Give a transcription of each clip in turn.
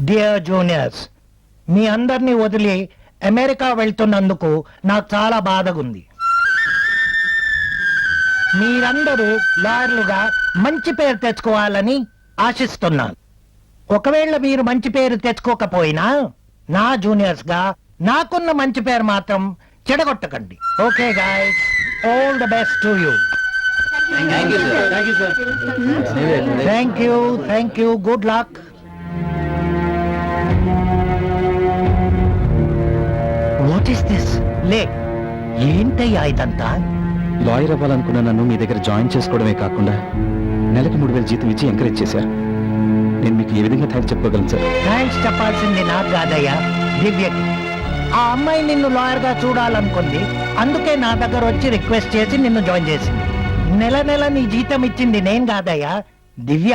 Dear juniors, మీ అందరినీ వదిలి America వెళ్తున్నందుకు నాకు చాలా బాధగుంది. మీరందరూ లాయర్లుగా మంచి పేరు తెచ్చుకోవాలని ఆశిస్తున్నాను. ఒకవేళ మీరు మంచి పేరు తెచ్చుకోకపోయినా నా జూనియర్స్ గా నాకున్న మంచి పేరు మాత్రం చెడగొట్టకండి. Okay guys, all the best to you. Thank you, good luck. What is this? లే, ఏంటయ్యా ఇదంతా? లాయర్ అవ్వాలనుకున్న నన్ను మీ దగ్గర జాయిన్ చేసుకోవడమే కాకుండా నెలకు 3,000 జీతం ఇచ్చి ఎంకరేజ్ చేశారు. నేను మీకు ఏ విధంగా థ్యాంక్స్ చెప్పుకోగలను సార్? థ్యాంక్స్ చెప్పాల్సింది నాకు కాదయ్యా, దివ్యకి. ఆ అమ్మాయి నిన్ను లాయర్ గా చూడాలనుకుంది, అందుకే నా దగ్గర వచ్చి రిక్వెస్ట్ చేసి నిన్ను జాయిన్ చేసింది. నెల నెల నీ జీతం ఇచ్చింది నేను కాదయ్యా, దివ్య.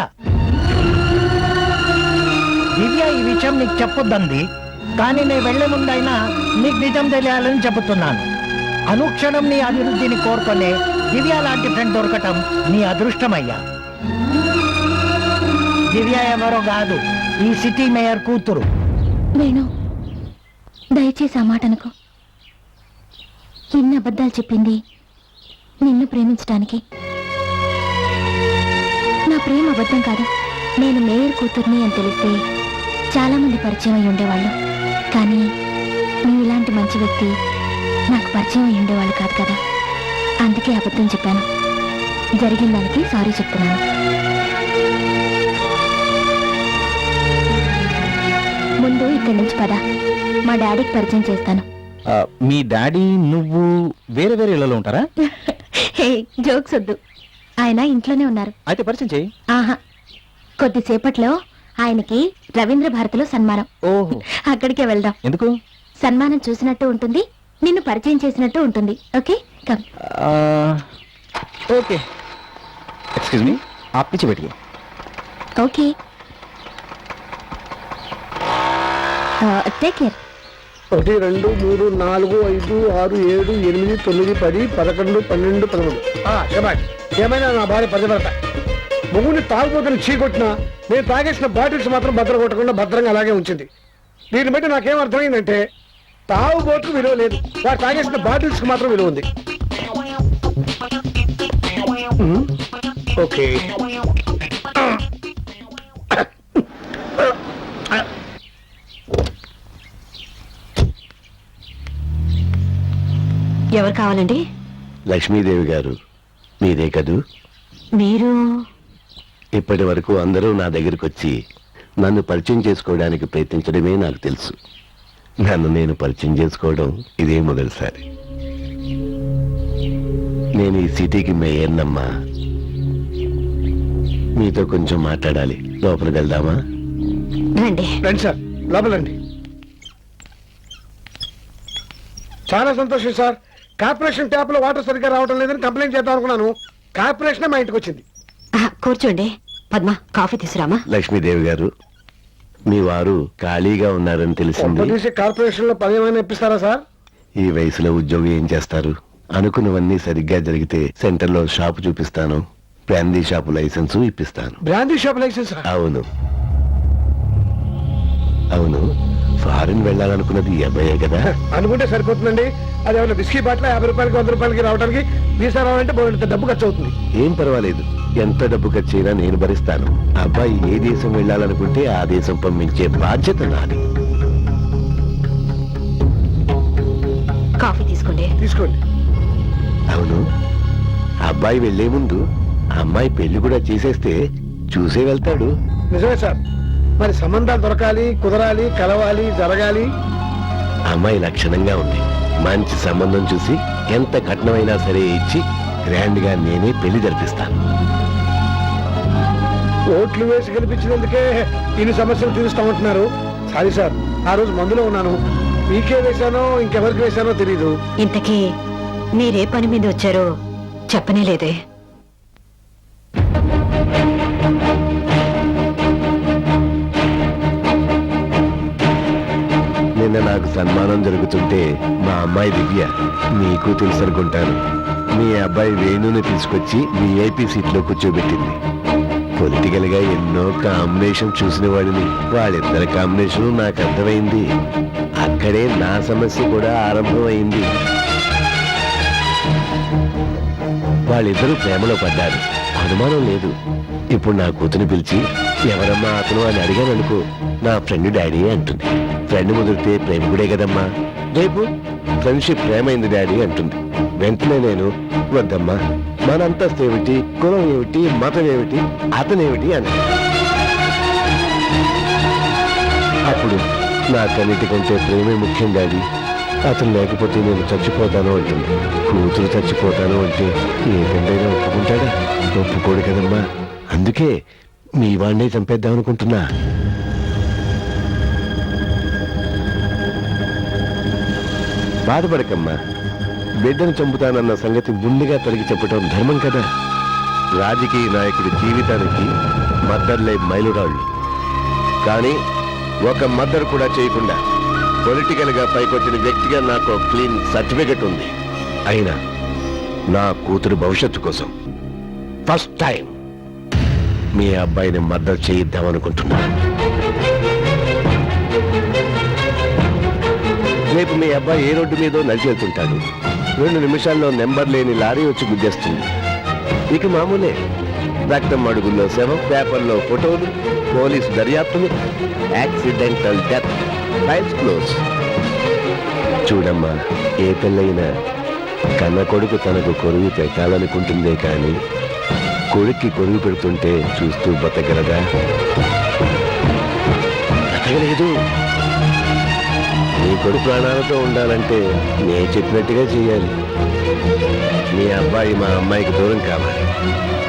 దివ్య ఈ విషయం నీకు చెప్పొద్దంది, కానీ నేను వెళ్లే ముందైనా నీకు నిజం తెలియాలని చెబుతున్నాను. అనుక్షణం నీ అభివృద్ధిని కోరుకునే దివ్య లాంటి ఫ్రెండ్ దొరకటం నీ అదృష్టమయ్యా. దివ్య ఎవరో కాదు, ఈ సిటీ మేయర్ కూతురు. వేణు, దయచేసి ఆ మాట అనుకో. ఇన్ని అబద్ధాలు చెప్పింది నిన్ను ప్రేమించడానికి. నా ప్రేమ అబద్ధం కాదు. నేను మేయర్ కూతుర్ని అని తెలిస్తే చాలా మంది పరిచయం అయి ఉండేవాళ్ళు, కానీ నువ్వు ఇలాంటి మంచి వ్యక్తి నాకు పరిచయం అయి ఉండేవాళ్ళు కాదు కదా. అందుకే అబద్ధం చెప్పాను. జరిగిన దానికి సారీ చెప్తున్నాను. ముందు ఇక్కడి నుంచి పద, మా డాడీకి పరిచయం చేస్తాను. మీ డాడీ నువ్వు వేరే వేరే ఇళ్లలో ఉంటారా? హే, జోక్స్ వద్దు. ఆయన ఇంట్లోనే ఉన్నారు. అయితే పరిచయం చేయి. ఆహా, కొద్దిసేపట్లో ఆయనకి రవీంద్ర భారతిలో సన్మానం. ఓహో, అక్కడికే వెళ్దాం. ఎందుకు? సన్మానం చూసినట్టు ఉంటుంది, నిన్ను పరిచయం చేసినట్టు ఉంటుంది. Okay, come. Okay, excuse me, आप पीछे बैठिए. Okay, take care. 1 2 3 4 5 6 7 8 9 10 11 12 13. శబాష్. ఏమైనా నా భార్య పరిభ్రత. మొగుని తాగుబోతుని చీకొట్టినా నేను తాగేసిన బాటిల్స్ మాత్రం భద్ర కొట్టకుండా భద్రంగా అలాగే ఉంచింది. దీన్ని బట్టి నాకేం అర్థమైందంటే తాగుబోతుకు విలువ లేదు, వాడు తాగేసిన బాటిల్స్ కి మాత్రం విలువ ఉంది. ఓకే, ఎవరు కావాలండి? లక్ష్మీదేవి గారు మీరే కదూ? మీరు ఇప్పటి వరకు అందరూ నా దగ్గరికి వచ్చి నన్ను పరిచయం చేసుకోవడానికి ప్రయత్నించడమే నాకు తెలుసు. నన్ను నేను పరిచయం చేసుకోవడం ఇదే మొదటిసారి. నేను ఈ సిటీకి మేయర్నమ్మా. మీతో కొంచెం మాట్లాడాలి. లోపలికి వెళ్దామా? రండి. రండి సార్, లోపలండి. చాలా సంతోషం సార్. కార్పొరేషన్ ట్యాప్ లో వాటర్ సరిగ్గా రావడం లేదని కంప్లైంట్ చేద్దాం అనుకున్నాను. కార్పొరేషన్ మా ఇంటికి వచ్చింది. కూర్చోండి. పద్మ, కాఫీ తీసురామా? లక్ష్మీదేవి గారు, మీ వారు ఖాళీగా ఉన్నారని తెలిసింది. కార్పొరేషన్ లో పని ఏమైనా ఇప్పిస్తారా సార్? ఈ వయసులో ఉద్యోగం ఏం చేస్తారు? అనుకున్నవన్నీ సరిగ్గా జరిగితే సెంటర్ లో షాపు చూపిస్తాను, బ్రాందీ షాపు లైసెన్స్ ఇప్పిస్తాను. Brandy shop licence? అవును అవును, ఫారిన్ వెళ్ళాలనుకున్నది ఈ అబ్బాయే కదా? అనుకుంటే సరిపోతుందండి. అది ఏమైనా బిస్కీ బాటిల్ 50 రూపాయలకి 100 రూపాయలకి రావడానికి వీసా రావాలంటే బోలెడంత డబ్బు ఖర్చు అవుతుంది. ఏం పర్వాలేదు, ఎంత డబ్బు ఖర్చైనా నేను భరిస్తాను. అబ్బాయి ఏ దేశం వెళ్ళాలనుకుంటే ఆ దేశం పంపించే బాధ్యత నాది. కాఫీ తీసుకోండి. తీసుకోండి. అవును, అబ్బాయి వెళ్లే ముందు అమ్మాయి పెళ్లి కూడా చేసేస్తే చూసే వెళ్తాడు. నిజమే సార్. మరి సంబంధాలు దొరకాలి, కుదరాలి, కలవాలి, జరగాలి. అమ్మాయి లక్షణంగా ఉంది. మంచి సంబంధం చూసి ఎంత కట్నమైనా సరే ఇచ్చి గ్రాండ్ గా నేనే పెళ్లి జరిపిస్తాను. ఓట్లు వేసి కనిపించినందుకే ఇన్ని సమస్యలు తీరుస్తామంటున్నారు. సారీ సార్, ఆ రోజు మందులో ఉన్నాను. మీకే వేశానో ఇంకెవరికి వేశానో తెలీదు. ఇంతకీ మీరే పని మీద వచ్చారో చెప్పనే లేదే. నిన్న నాకు సన్మానం జరుగుతుంటే మా అమ్మాయి దివ్య, మీకు తెలుసు అనుకుంటాను, మీ అబ్బాయి వేణుని తీసుకొచ్చి VIP సీట్లో కూర్చోబెట్టింది. పొలిటికల్ గా ఎన్నో కాంబినేషన్ చూసిన వాడిని. వాళ్ళిద్దరి కాంబినేషన్ నాకు అర్థమైంది. అక్కడే నా సమస్య కూడా ఆరంభమైంది. వాళ్ళిద్దరూ ప్రేమలో పడ్డారు, అనుమానం లేదు. ఇప్పుడు నా కూతుని పిలిచి ఎవరమ్మా అతను అని అడిగాను అనుకో, నా ఫ్రెండ్ డాడీ అంటుంది. ఫ్రెండ్ ముదిరితే ప్రేమికుడే కదమ్మా. రేపు ఫ్రెండ్షిప్ ప్రేమైంది డాడీ అంటుంది. వెంటనే నేను వద్దమ్మా, మన అంతస్తు ఏమిటి, కులం ఏమిటి, మతం ఏమిటి, అతనేమిటి అని. అప్పుడు నాకన్నిటికంటే ప్రేమే ముఖ్యం డాడీ, అతను లేకపోతే నేను చచ్చిపోతాను అంటుంది. కూతురు చచ్చిపోతాను అంటే ఏ తండ్రైనా ఒప్పుకుంటాడా? ఒప్పుకోడు కదమ్మా. అందుకే మీ వాడినే చంపేద్దాం అనుకుంటున్నా. బాధపడకమ్మా, బిడ్డను చంపుతానన్న సంగతి ముందుగా తొలగి చెప్పటం ధర్మం కదా. రాజకీయ నాయకుడి జీవితానికి మద్దర్లే మైలురాళ్ళు. కానీ ఒక మద్దరు కూడా చేయకుండా పొలిటికల్ గా పైకొచ్చిన వ్యక్తిగా నాకు క్లీన్ సర్టిఫికెట్ ఉంది. అయినా నా కూతురు భవిష్యత్తు కోసం ఫస్ట్ టైం మీ అబ్బాయిని మద్దతు చేయిద్దామనుకుంటున్నా. రేపు మీ అబ్బాయి ఏ రోడ్డు మీదో నడిచి వెళ్తుంటాడు. 2 నిమిషాల్లో నెంబర్ లేని లారీ వచ్చి గుద్దేస్తుంది. ఇక మామూలే, రక్తం అడుగుల్లో శవం, పేపర్లో ఫోటోలు, పోలీసు దర్యాప్తులు, యాక్సిడెంటల్ డెత్, ఫైల్స్ క్లోజ్. చూడమ్మా, ఏ పెళ్ళైనా కన్న కొడుకు తనకు కొరువు పెట్టాలనుకుంటుందే కానీ కొడుక్కి కొరువు పెడుతుంటే చూస్తూ బతకగలదా? బతకలేదు. నీ కొడుకు ప్రాణాలతో ఉండాలంటే నేను చెప్పినట్టుగా చేయాలి. మీ అబ్బాయి మా అమ్మాయికి దూరం కావాలి.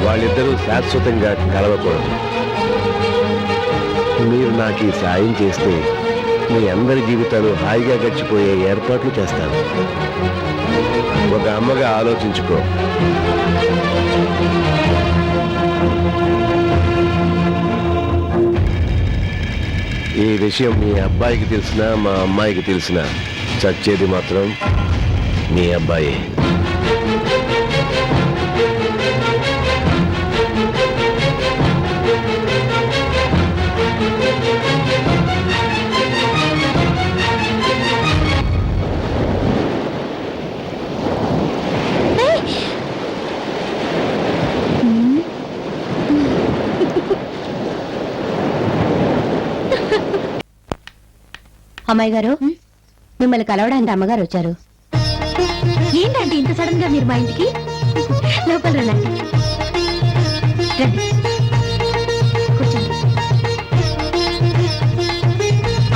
వాళ్ళిద్దరూ శాశ్వతంగా కలవకూడదు. మీరు నాకు ఈ సాయం చేస్తే మీ అందరి జీవితాలు హాయిగా గడిచిపోయే ఏర్పాట్లు చేస్తాను. ఒక అమ్మగా ఆలోచించుకో. ఈ విషయం మీ అబ్బాయికి తెలిసినా మా అమ్మాయికి తెలిసినా చచ్చేది మాత్రం మీ అబ్బాయి. అమ్మాయి గారు, మిమ్మల్ని కలవడానికి అమ్మగారు వచ్చారు. ఏంటంటే ఇంత సడన్ గా మీరు మా ఇంటికి? లోపల రండి. కూర్చోండి.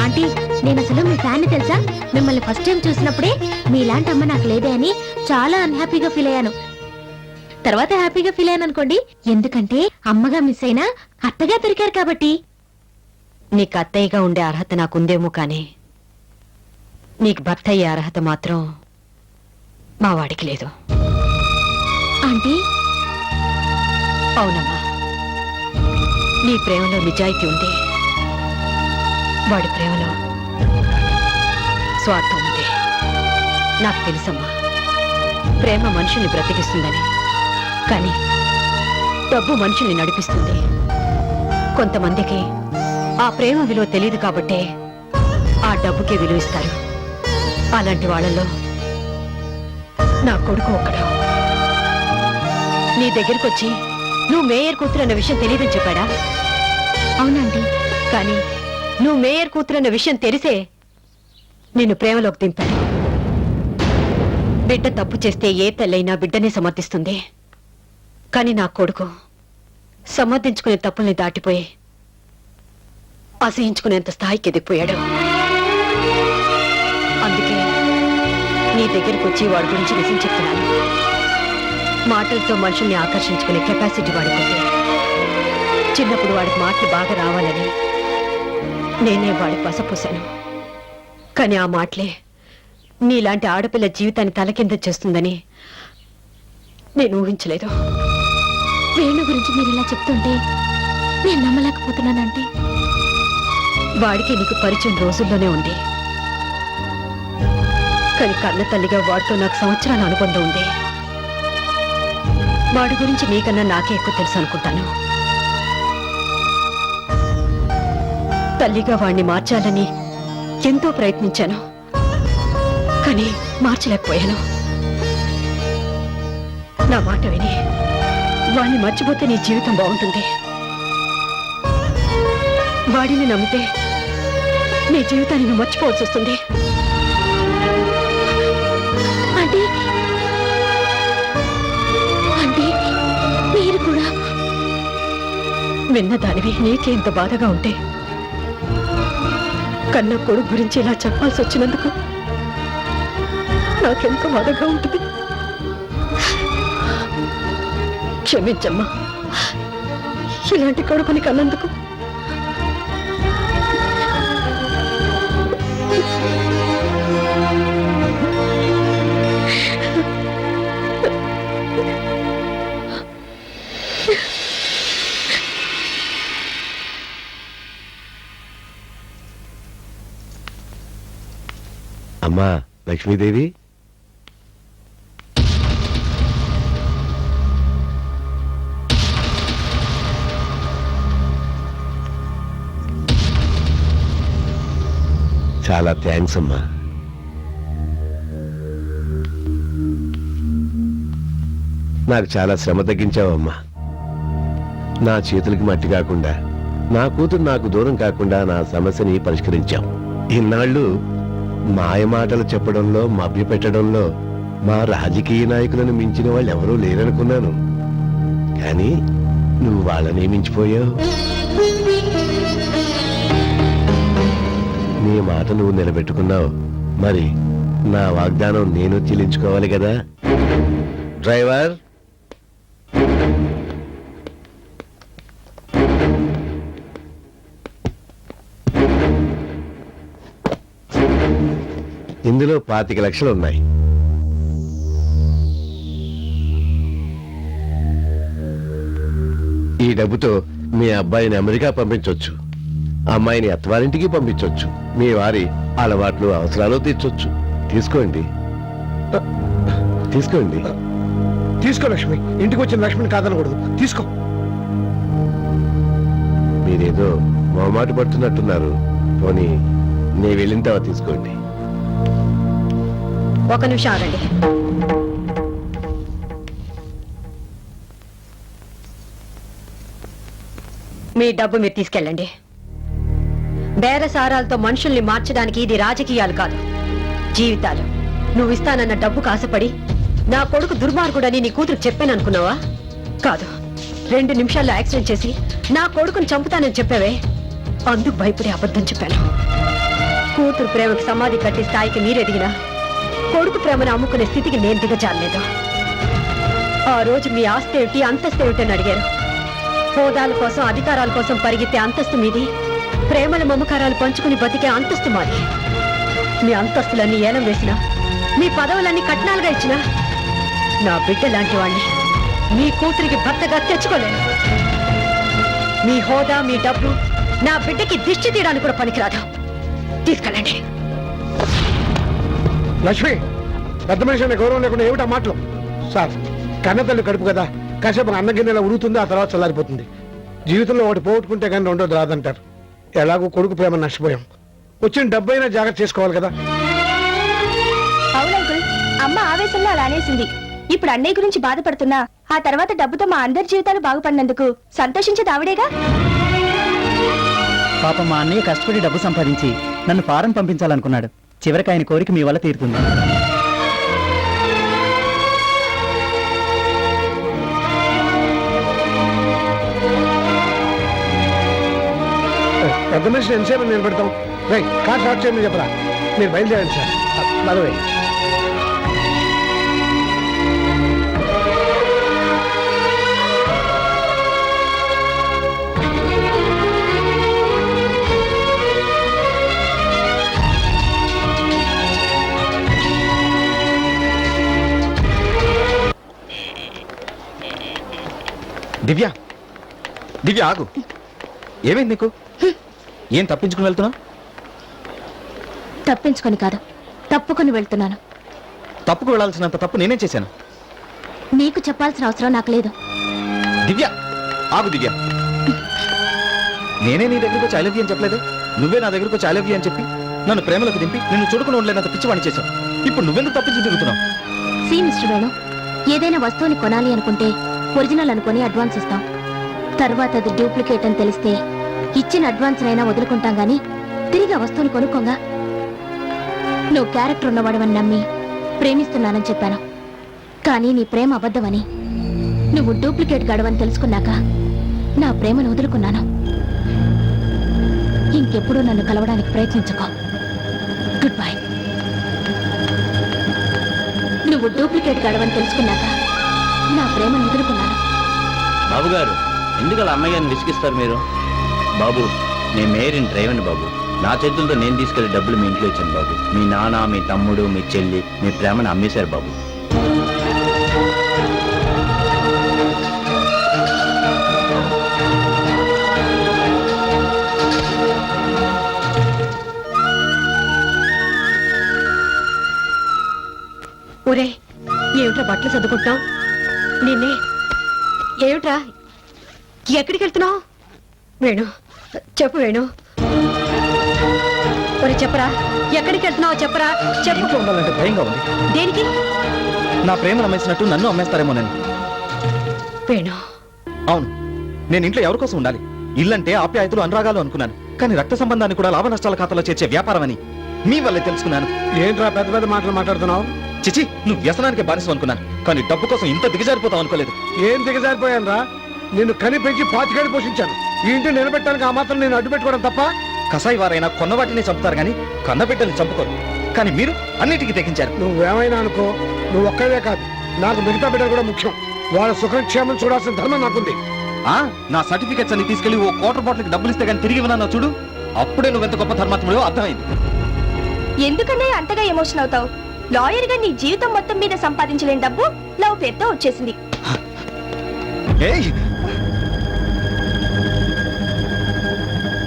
ఆంటీ, నేను అసలు మీ ఫ్యాన్ తెలుసా? మిమ్మల్ని ఫస్ట్ టైం చూసినప్పుడే మీలాంటి అమ్మ నాకు లేదే అని చాలా అన్హ్యాపీగా ఫీల్ అయ్యాను. తర్వాత హ్యాపీగా ఫీల్ అయ్యాను అనుకోండి. ఎందుకంటే అమ్మగా మిస్ అయినా అత్తగా దొరికారు కాబట్టి. నీకు అత్తయ్యగా ఉండే అర్హత నాకుందేమో కానీ నీకు భర్త అయ్యే అర్హత మాత్రం మా వాడికి లేదు. ఆంటీ, అవునమ్మా, నీ ప్రేమలో నిజాయితీ ఉంది, వాడి ప్రేమలో స్వార్థం ఉంది. నాకు తెలుసమ్మా, ప్రేమ మనుషుల్ని బ్రతికిస్తుందని, కానీ డబ్బు మనుషుల్ని నడిపిస్తుంది. కొంతమందికి ఆ ప్రేమ విలువ తెలియదు కాబట్టే ఆ డబ్బుకే విలువిస్తారు. అలాంటి వాళ్ళలో నా కొడుకు ఒక్కడు. నీ దగ్గరికి వచ్చి నువ్వు మేయర్ కూతురు అన్న విషయం తెలియదని చెప్పాడా? అవునండి. కానీ నువ్వు మేయర్ కూతురు అన్న విషయం తెలిసే నిన్ను ప్రేమలోకి దింపాడు. బిడ్డ తప్పు చేస్తే ఏ తల్లైనా బిడ్డనే సమర్థిస్తుంది. కానీ నా కొడుకు సమర్థించుకునే తప్పుల్ని దాటిపోయి అసహించుకునేంత స్థాయికి ఎదిగిపోయాడు. అందుకే నీ దగ్గరికి వచ్చి వాడి గురించి నిజం చెప్తున్నాను. మాటలతో మనుషుల్ని ఆకర్షించుకునే కెపాసిటీ వాడుకుంది. చిన్నప్పుడు వాడికి మాటలు బాగా రావాలని నేనే వాడి పసపోసాను. కానీ ఆ మాటలే నీలాంటి ఆడపిల్ల జీవితాన్ని తలకింద చేస్తుందని నేను ఊహించలేదు. వేణు గురించి మీరు ఇలా చెప్తుంటే నేను నమ్మలేకపోతున్నానంటే. వాడికి నీకు పరిచయం రోజుల్లోనే ఉంది, కానీ కన్న తల్లిగా వాడితో నాకు సంవత్సరాల అనుబంధం ఉంది. వాడి గురించి నీకన్నా నాకే ఎక్కువ తెలుసు అనుకుంటాను. తల్లిగా వాణ్ణి మార్చాలని ఎంతో ప్రయత్నించాను, కానీ మార్చలేకపోయాను. నా మాట విని వాణ్ణి మర్చిపోతే నీ జీవితం బాగుంటుంది. వాడిని నమ్మితే నీ జీవితాన్ని నువ్వు మర్చిపోవాల్సి వస్తుంది. అంటే అంటే మీరు కూడా విన్నదానివి నీకే ఇంత బాధగా ఉంటే కన్న కొడుకు గురించి ఇలా చెప్పాల్సి వచ్చినందుకు నాకెంతో బాధగా ఉంటుంది. క్షమించమ్మా, ఇలాంటి కొడుకుని కన్నందుకు. అమ్మా లక్ష్మీదేవి, చాలా థ్యాంక్స్ అమ్మా. నాకు చాలా శ్రమ తగ్గించావమ్మా. నా చేతులకి మట్టి కాకుండా, నా కూతురు నాకు దూరం కాకుండా నా సమస్యని పరిష్కరించాం. ఇన్నాళ్ళు మాయమాటలు చెప్పడంలో, మభ్యపెట్టడంలో మా రాజకీయ నాయకులను మించిన వాళ్ళు ఎవరూ లేరనుకున్నాను. కానీ నువ్వు వాళ్ళని మించిపోయావు. నీ మాట నువ్వు నిలబెట్టుకున్నావు. మరి నా వాగ్దానం నేను చెల్లించుకోవాలి కదా. డ్రైవర్, ఇందులో 25 లక్షలు ఉన్నాయి. ఈ డబ్బుతో మీ అబ్బాయిని అమెరికా పంపించొచ్చు, అమ్మాయిని అత్తవారింటికి పంపించొచ్చు, మీ వారి అలవాట్లు అవసరాలు తీర్చొచ్చు. తీసుకోండి, తీసుకోండి. తీసుకో లక్ష్మి, ఇంటికి వచ్చిన లక్ష్మిని కాదనకూడదు. తీసుకో. మీరేదో మొహమాట పడుతున్నట్టున్నారు. పోనీ నే వెళ్ళిన తర్వాత తీసుకోండి. ఒక నిమిషం ఆగండి. మీ డబ్బు మీరు తీసుకెళ్ళండి. బేరసారాలతో మనుషుల్ని మార్చడానికి ఇది రాజకీయాలు కాదు, జీవితాలు. నువ్వు ఇస్తానన్న డబ్బుకు ఆశపడి నా కొడుకు దుర్మార్గుడని నీ కూతురు చెప్పాననుకున్నావా? కాదు, 2 నిమిషాల్లో యాక్సిడెంట్ చేసి నా కొడుకుని చంపుతానని చెప్పావే, అందుకు భయపడి అబద్ధం చెప్పాను. కూతురు ప్రేమకు సమాధి కట్టి స్థాయికి మీరెదిగినా కొడుకు ప్రేమను అమ్ముకునే స్థితికి నేను దిగజారలేదు. ఆ రోజు మీ ఆస్తి ఏమిటి, అంతస్తు ఏమిటని అడిగారు. హోదాల కోసం, అధికారాల కోసం పరిగెత్తే అంతస్తు మీది, ప్రేమల మమకారాలు పంచుకుని బతికే అంతస్తు మాది. మీ అంతస్తులన్నీ ఏలం వేసినా, మీ పదవులన్నీ కట్నాలుగా ఇచ్చినా నా బిడ్డ లాంటి వాణ్ణి మీ కూతురికి భర్తగా తెచ్చుకోలేను. మీ హోదా, మీ డబ్బు నా బిడ్డకి దిష్టి తీయడానికి కూడా పనికిరాదు. తీసుకెళ్ళండి. లక్ష్మి, పెద్ద మనిషి అనే గౌరవం లేకుండా ఏమిటా మాటలు? సార్, కన్నతల్లి కడుపు కదా, కాసేపు అన్న గిన్నెలా ఉడుగుతుంది, ఆ తర్వాత చల్లారిపోతుంది. జీవితంలో ఒకటి పోగొట్టుకుంటే కానీ రెండోది రాదంటారు. ఎలాగో కొడుకు ప్రేమ నష్టపోయాం, వచ్చిన డబ్బైనా జాగ్రత్త చేసుకోవాలి కదా. అవునంకుల్, అమ్మ ఆవేశంలో అలా అనేసింది. ఇప్పుడు అన్నయ్య గురించి బాధపడుతున్నా ఆ తర్వాత డబ్బుతో మా అందరి జీవితాలు బాగుపడినందుకు సంతోషించేది ఆవిడేగా. పాప మా అన్నయ్య కష్టపడి డబ్బు సంపాదించి నన్ను ఫారెన్ పంపించాలనుకున్నాడు. చివరికి ఆయన కోరిక మీ వల్ల తీరుతుంది. పెద్ద మనిషి ఎంతసేపు నిలబెడతాం? రైట్, కార్ స్టార్ట్ చేయమని చెప్పరా. మీరు బయలుదేరండి సార్. బలవే దివ్య, దివ్య ఆగు. ఏమైంది నీకు? ఏం తప్పించుకుని వెళ్తున్నావు? తప్పించుకొని కాదు, తప్పుకొని వెళ్తున్నాను. తప్పుకు వెళ్ళాల్సినంత తప్పు నేనేం చేశాను? నీకు చెప్పాల్సిన అవసరం నాకు లేదు. దివ్య ఆగు. దివ్య, నేనే నీ దగ్గరికి వచ్చి ఐ లవ్ యూ అని చెప్పలేదు. నువ్వే నా దగ్గరకు వచ్చి ఐ లవ్ యూ అని చెప్పి నన్ను ప్రేమలోకి దింపి నిన్ను చూడకుండా ఉండలేనంత పిచ్చివాణి చేశావు. ఇప్పుడు నువ్వెందుకు తప్పించి తిరుగుతున్నావు? సి మిస్టర్ వేణు, ఏదైనా వస్తువుని కొనాలి అనుకుంటే ఒరిజినల్ అనుకొని అడ్వాన్స్ ఇస్తాం. తర్వాత అది డూప్లికేట్ అని తెలిస్తే ఇచ్చిన అడ్వాన్స్ అయినా వదులుకుంటాం గానీ తిరిగి ఆ వస్తువుని కొనుక్కోగా. నువ్వు క్యారెక్టర్ ఉన్నవాడవని నమ్మి ప్రేమిస్తున్నానని చెప్పాను. కానీ నీ ప్రేమ అబద్ధమని, నువ్వు డూప్లికేట్ గడవని తెలుసుకున్నాక నా ప్రేమను వదులుకున్నాను. ఇంకెప్పుడు నన్ను కలవడానికి ప్రయత్నించుకో. Goodbye. నువ్వు డూప్లికేట్ గడవని తెలుసుకున్నాక నా ప్రేమను వదులుకున్నాను. బాబు గారు, ఎందుకు అలా అమ్మాయి గారిని విసిగిస్తారు మీరు? బాబు, నేను మేరీని డ్రైవర్ని బాబు. నా చేతులతో నేను తీసుకెళ్లి డబ్బులు మీ ఇంట్లో ఇచ్చాను బాబు. మీ నాన్న, మీ తమ్ముడు, మీ చెల్లి మీ ప్రేమను అమ్మేశారు బాబు. ఒరే, ఏమిట్రా బట్టలు చదువుకుంటున్నావు? నిన్నే ఏమిట్రా, ఎక్కడికి వెళ్తున్నావు? వేణు, చెప్పు వేణు. ఒరే చెప్పరా, ఎక్కడికి వెళ్తున్నావు చెప్పరా, చెప్పు. ఇంట్లో ఉండాలంటే భయంగా ఉంది. దేనికి? నా ప్రేమను అమ్మేసినట్టు నన్ను అమ్మేస్తారేమో నేను. వేణు, అవును, నేను ఇంట్లో ఎవరి కోసం ఉండాలి? ఇల్లంటే ఆప్యాయతలు, అనురాగాలు అనుకున్నాను. కానీ రక్త సంబంధాన్ని కూడా లాభ నష్టాల ఖాతాలో చేర్చే వ్యాపారం అని మీ వల్లే తెలుసుకున్నాను. ఏంట్రా పెద్ద పెద్ద మాటలు మాట్లాడుతున్నావు? చిచి, నువ్వు వ్యసనానికి బానిసం అనుకున్నాను. కానీ డబ్బు కోసం ఇంత దిగజారిపోతావు అనుకోలేదు. ఏం దిగజారిపోయాను రా? నిన్ను కని పెంచి పాతికేడు పోషించాను. ఈ ఇంటిని నిలబెట్టడానికి ఆ మాత్రం నేను అడ్డు పెట్టుకోవడం తప్ప? కసాయి వారైనా కొన్న వాటిని చంపుతారు కానీ కన్నబిడ్డల్ని చంపుకోరు. కానీ మీరు అన్నిటికీ తెగించారు. నువ్వేమైనా అనుకో, నువ్వు ఒక్కడే కాదు, నాకు మిగతా బిడ్డలు కూడా ముఖ్యం. వాళ్ళ సుఖక్షేమం చూడాల్సిన ధర్మం నాకుంది. నా సర్టిఫికెట్స్ అన్ని తీసుకెళ్లి ఓ క్వార్టర్ బాటిల్కి డబ్బులు ఇస్తే కానీ తిరిగి ఇవ్వనన్నా చూడు, అప్పుడే నువ్వెంత గొప్ప ధర్మాత్ముడో అర్థమైంది. ఎందుకన్నా అంతగా ఎమోషన్ అవుతావు? లాయర్ గా నీ జీవితం మొత్తం మీద సంపాదించలేని డబ్బు లవ్ పేరుతో వచ్చేసింది. ఏయ్!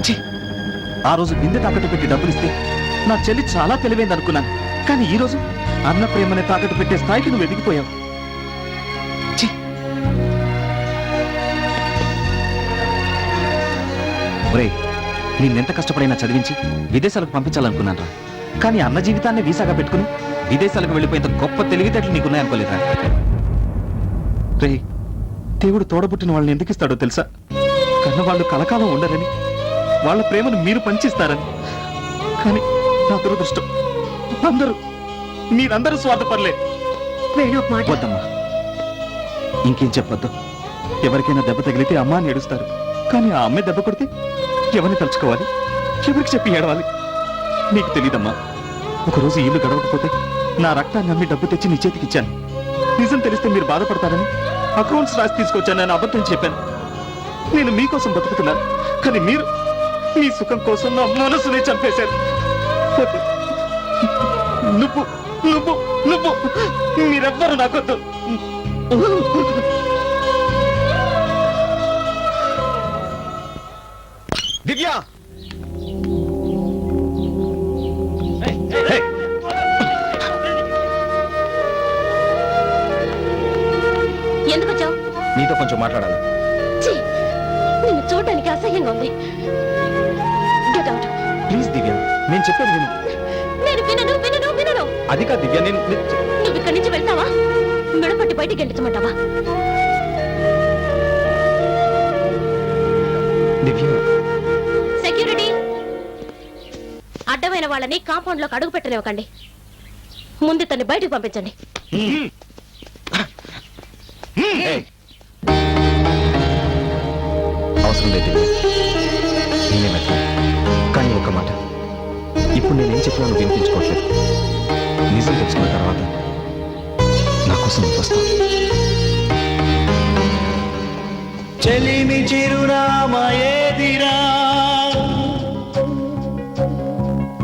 ఛీ! ఆ రోజు బిందె తాకట్టు పెట్టి డబ్బులు ఇస్తే నా చెల్లి చాలా తెలివైంది అనుకున్నాను. కానీ ఈ రోజు అన్న ప్రేమని తాకట్టు పెట్టే స్థాయికి నువ్వు ఎదిగిపోయావు. ఛీ! ఒరేయ్, నిన్నెంత కష్టపడైనా చదివించి విదేశాలకు పంపించాలనుకున్నాను రా. కానీ అన్న జీవితాన్ని వీసాగా పెట్టుకుని విదేశాలకు వెళ్ళిపోయేంత గొప్ప తెలివితేటలు నీకున్నాయనుకోలేదురా. రే, దేవుడు తోడబుట్టిన వాళ్ళని ఎందుకు ఇస్తాడో తెలుసా? కన్నవాళ్ళు కలకాలం ఉండరని, వాళ్ళ ప్రేమను మీరు పంచిస్తారని. కానీ నా దురదృష్టం, మీరందరూ స్వార్థపరలే. వేణు ఒక మాట. వద్దమ్మా, ఇంకేం చెప్పొద్దు. ఎవరికైనా దెబ్బ తగిలితే అమ్మ అని ఏడుస్తారు. కానీ ఆ అమ్మాయి దెబ్బ కొడితే ఎవరిని తలుచుకోవాలి, ఎవరికి చెప్పి ఏడవాలి? నీకు తెలీదమ్మా. ఒకరోజు ఇల్లు గడవకపోతే నా రక్తాన్ని అమ్మి డబ్బు తెచ్చి నీ చేతికిచ్చాను. నిజం తెలిస్తే మీరు బాధపడతారని అకౌంట్స్ రాసి తీసుకొచ్చాను. నేను అబద్ధం చెప్పాను. నేను మీకోసం బతుకుతున్నాను. కానీ మీరు మీ సుఖం కోసం నా మనసునే చంపేశారు. నువ్వు నువ్వు నువ్వు మీరెవ్వరు నాకొద్దు. దివ్య, ఎందుకు వచ్చావు? నీతో కొంచెం మాట్లాడాలి. నిన్ను చూడడానికి అసహ్యంగా ఉంది. Get out. ప్లీజ్ దివ్య, నేను చెప్పేది విను. నేను వినను వినను వినను. అది కాదు దివ్య, నువ్వు ఇక్కడి నుంచి వెళ్తావా? మెడపట్టి బయటికి గెంటించమంటావా? దివ్య, సెక్యూరిటీ, అడ్డమైన వాళ్ళని కాంపౌండ్ లోకి అడుగు పెట్టనివ్వకండి. ముందు తన్ని బయటకు పంపించండి. అవసరం లేదు. నేనే వెళ్తాను. కానీ ఒక మాట, ఇప్పుడు నేనేం చెప్పినా నువ్వు వినిపించుకోవట్లేదు. నిజం తెలుసుకున్న తర్వాత నా కోసం నువ్వు వస్తావు. చెలిమి చిరునామయే